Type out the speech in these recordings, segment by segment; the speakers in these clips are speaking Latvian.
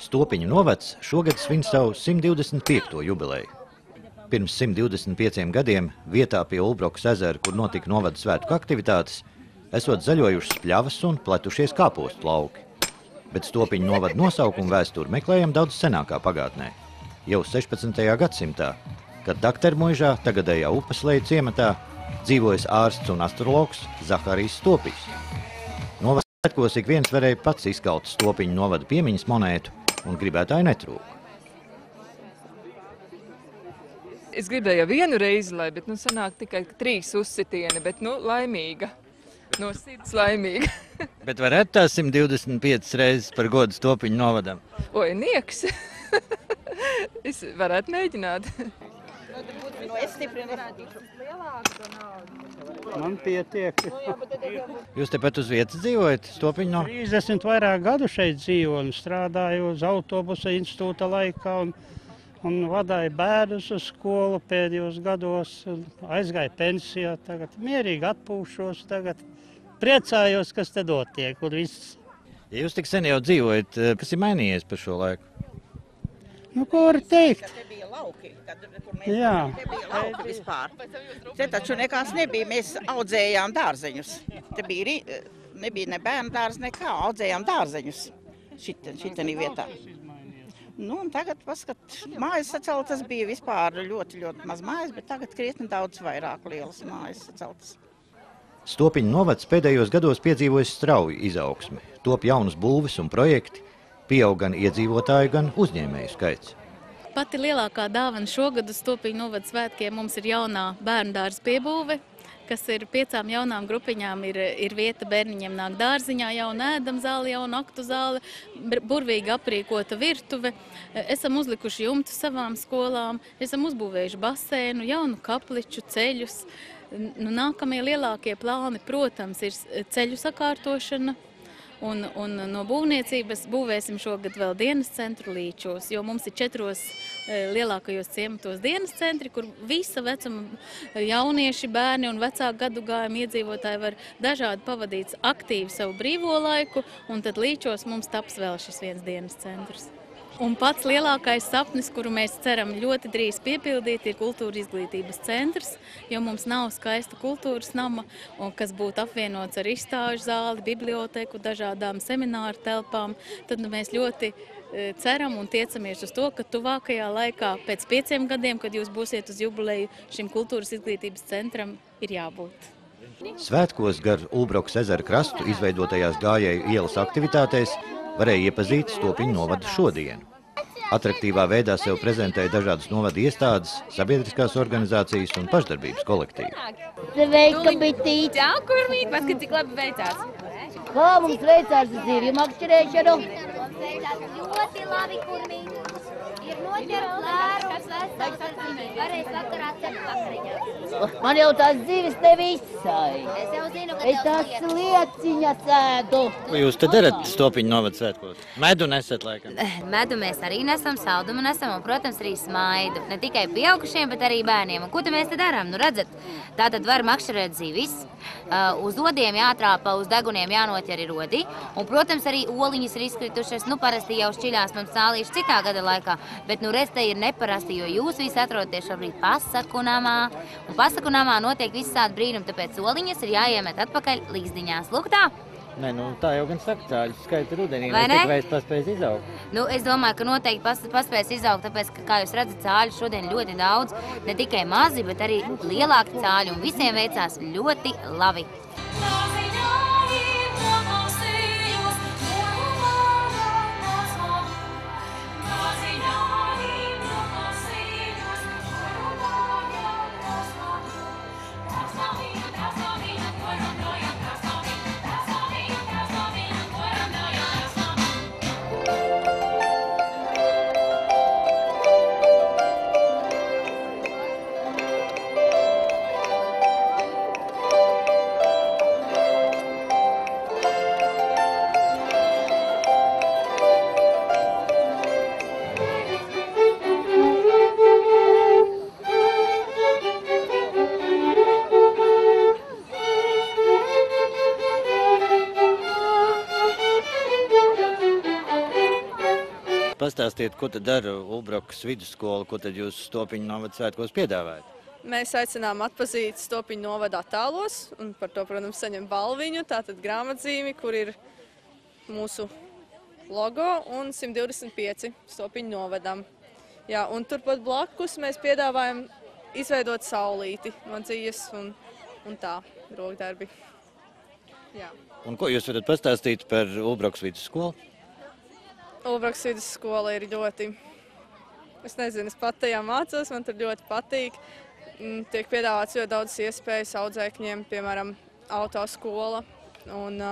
Stopiņu novads šogad svin savu 125. jubileju. Pirms 125 gadiem vietā pie Ulbrokas ezera, kur notika novada svētku aktivitātes, esot zaļojušas pļavas un pletušies kāpostu lauki. Bet Stopiņu novada nosaukumu vēsturi meklējam daudz senākā pagātnē, jau 16. gadsimtā, kad Daktermuižā, tagadējā Upasleju ciematā, dzīvojas ārsts un astrologs Zaharijs Stopijs. Novada svētkos ik viens varēja pats izkalt Stopiņu novada piemiņas monētu, un gribētāji netrūka. Es gribēju jau vienu reizi, bet sanāk tikai 3 uzsitieni, bet laimīga. No sirds laimīga. Bet varētu tās 125 reizes par godu Stopiņu novadam? Oi, nieks! Es varētu mēģināt. Es stiprinu Man pietiek. Jūs tepat uz vietas dzīvojat, Stopiņu novada? 30 vairāk gadu šeit dzīvoju un strādāju uz autobusa institūta laikā un vadāju bērnus uz skolu pēdējos gados. Aizgāju pensijā, tagad mierīgi atpūšos, tagad priecājos, kas te notiek un viss. Ja jūs tik sen jau dzīvojat, kas ir mainījies par šo laiku? Nu, ko var teikt? Te bija lauki, kur mēs Jā. te bija lauki vispār. Te taču nekas nebija, mēs audzējām dārzeņus. Te bija, nebija ne bērnu dārz, nekā, audzējām dārzeņus šitenī vietā. Nu, un tagad, paskat, mājas saceltas bija vispār ļoti maz mājas, bet tagad krietni daudz vairāk lielas mājas saceltas. Stopiņu novads pēdējos gados piedzīvojas strauju izaugsmi, top jaunas būves un projekti, pieaug gan iedzīvotāju, gan uzņēmēju skaits. Pati lielākā dāvana šogad uz Stopiņu novada svētkiem mums ir jaunā bērndārza piebūve, kas ir 5 jaunām grupiņām, ir vieta bērniņiem nāk dārziņā, jauna ēdamzāle, jauna aktu zāle, burvīgi aprīkota virtuve. Esam uzlikuši jumtu savām skolām, esam uzbūvējuši basēnu, jaunu kapliču, ceļus. Nākamie lielākie plāni, protams, ir ceļu sakārtošana. Un no būvniecības būvēsim šogad vēl dienas centru Līčos, jo mums ir 4 lielākajos ciematos dienas centri, kur visa vecuma jaunieši, bērni un vecāku gadugājumu iedzīvotāji var dažādi pavadīt aktīvi savu brīvo laiku, un tad Līčos mums taps vēl šis viens dienas centrs. Un pats lielākais sapnis, kuru mēs ceram ļoti drīz piepildīt, ir kultūra izglītības centrs, jo mums nav skaista kultūras nama, kas būtu apvienots ar izstāžu zāli, biblioteku, dažādām semināru telpām. Tad mēs ļoti ceram un tiecamies uz to, ka tuvākajā laikā, pēc 5 gadiem, kad jūs būsiet uz jubileju, šim kultūras izglītības centram ir jābūt. Svētkos gar Ulbrokas ezera krastu izveidotajās gājēju ielas aktivitātēs varēja iepazīt Stopiņu novadu šodienu. Atraktīvā veidā sev prezentēja dažādas novada iestādes, sabiedriskās organizācijas un pašdarbības kolektīvi. Sveika, bitīt! Jā, kurmīt, paskat, cik labi veicās. Kā mums veicās zivju makšķerēšanu? Ļoti labi, kurmīt. Ir noķerts lērums, varēs vakarā cept vakariņās. Man jau tās zivis nevisai. Es jau zinu, ka Es tās lieciņas ēdu. Ko jūs te darat Stopiņu novada svētkos? Medu nesat, laikam? Medu mēs arī nesam, saldumu nesam un, protams, arī smaidu. Ne tikai pieaugušiem, bet arī bērniem. Un ko te mēs te darām? Nu, redzat, tātad var makšķerēt zivis, uz odiem jātrāpa, uz deguniem jānoķer ir odi. Un, protams, arī oliņas ir izkritušas. Nu, parasti jau šķiļās mums cālīši cikā gada laikā. Bet, nu, reste ir neparasti, jo jūs visi atrodaties šobrīd pasaku namā. Un pasaku namā notiek visi tādi brīnumi, tāpēc oliņas ir jāiemet atpakaļ līgzdiņās. Lūk tā! Nē, nu tā jau gan saka, cāļus skaita rudenī, Vai ne? tikai paspējas izaugt. Nu, es domāju, ka noteikti paspēs izaugt, tāpēc, ka, kā jūs redzat, cāļu šodien ļoti daudz. Ne tikai mazi, bet arī lielāki cāļi, un visiem veicās ļoti labi. pastāstiet, ko tad dara Ulbrokas vidusskola, ko tad jūs Stopiņu novada svētkos piedāvājat? Mēs aicinām atpazīt Stopiņu novada attēlos, un par to, protams, saņem balviņu, tātad grāmatzīmi, kur ir mūsu logo un 125 Stopiņu novadam. Jā, un turpat blakus mēs piedāvājam izveidot saulīti no dzīves un tā, rokdarbi. Jā. Un ko jūs varat pastāstīt par Ulbrokas vidusskolu? Ulbrokas vidusskola ir ļoti, es nezinu, es pat tajā mācos, man tur ļoti patīk. Tiek piedāvāts ļoti daudz iespējas audzēkņiem, piemēram, autoskola un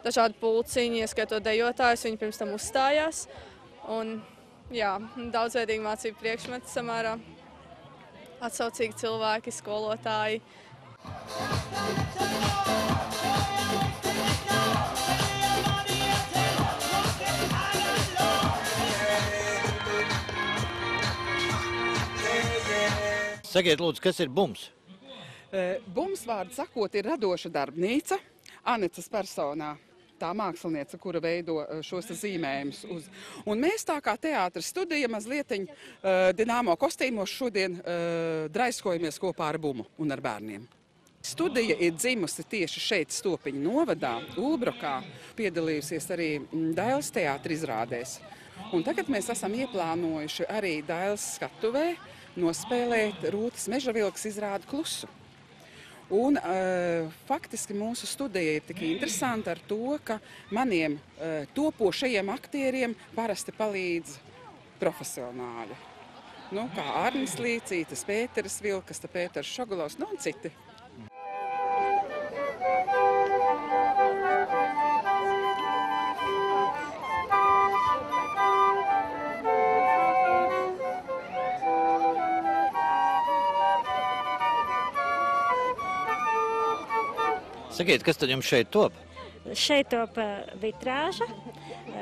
dažādi pulciņi, ieskaitot dejotājus, viņi pirms tam uzstājās. Un, jā, daudzveidīgi mācību priekšmeti, samērā atsaucīgi cilvēki, skolotāji. Sakiet, lūdzu, kas ir bums? Bums, vārdu sakot, ir radoša darbnīca Anecas personā. Tā māksliniece, kura veido šos zīmējumus. Un mēs tā kā teātras studija mazlietiņ Dinamo kostīmos šodien draiskojamies kopā ar Bumu un ar bērniem. Studija ir dzimusi tieši šeit Stopiņu novadā, Ulbrokā, piedalījusies arī Dailes teātra izrādēs. Un tagad mēs esam ieplānojuši arī Dailes skatuvē nospēlēt Rūtas Mežavilkas izrādi Klusu. Un faktiski mūsu studija ir tik interesanta ar to, ka maniem topošajiem aktieriem parasti palīdz profesionāļi. Nu, kā Arnis Līcītis, Pēteris Vilkas, Pēters Šogulovs, nu un citi. Sakiet, kas tad jums šeit top? Šeit top vitrāža,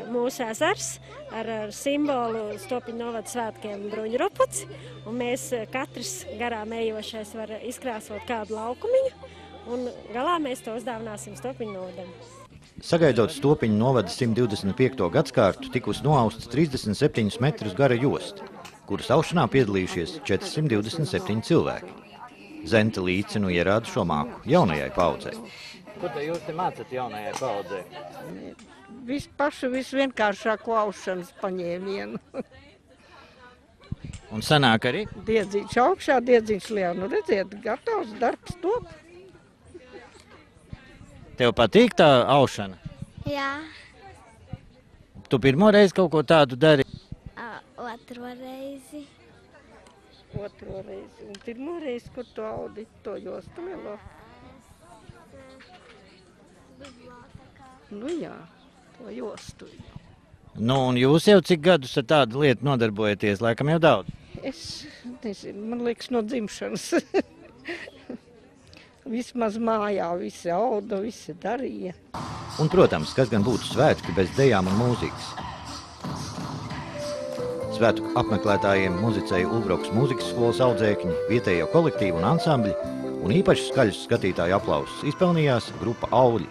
mūsu ezers ar simbolu Stopiņu novada svētkiem bruņurupuci. Un mēs katrs garām ejošais var izkrāsot kādu laukumiņu, un galā mēs to uzdāvināsim Stopiņu novadam. Sagaidot Stopiņu novada 125. gadskārtu, tikus noausts 37 metrus gara josta, kuras aušanā piedalījušies 427 cilvēki. Zente Līce nu ierāda šo māku jaunajai paudzei. Ko te jūs te mācat jaunajai paudzei? Pašu visvienkāršāko aušanas paņēmienu. Un sanāk arī? Diedziņš augšā, diedziņš lejā. Nu redziet, gatavs darbs top. Tev patīk tā aušana? Jā. Tu pirmo reizi kaut ko tādu dari? Otro reizi. Otro reizi. Un pirmo reizi, kur tu audi to jostu melo? Nu jā, to jostu. Nu, un jūs jau cik gadus ar tādu lietu nodarbojaties? Laikam jau daudz. Es nezinu, man liekas no dzimšanas. Vismaz mājā visi auda, visi darīja. Un, protams, kas gan būtu svētki bez dejām un mūzikas. Svētku apmeklētājiem muzicēja Ulbrokas mūzikas skolas audzēkņi, vietējo kolektīvu un ansambļi, un īpaši skaļus skatītāju aplausus izpelnījās grupa Auļi.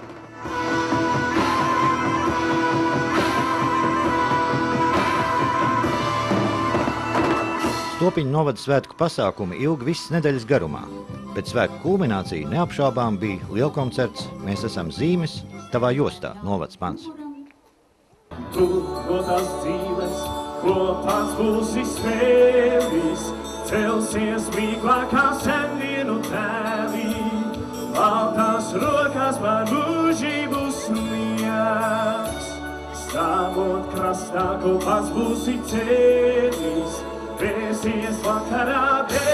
Stopiņu novada svētku pasākumi ilgi visas nedēļas garumā, bet svētku kulminācija neapšaubām bija lielkoncerts Mēs esam zīmes tavā jostā, novads mans. Tu no tās dzīves kopās būsi spēlis, celsies mīklākā sendienu tēlī, baltās rokas par mūžību sniegs. Stāvot krastā kopās būsi ceļis, vēsies vakarā dēļ.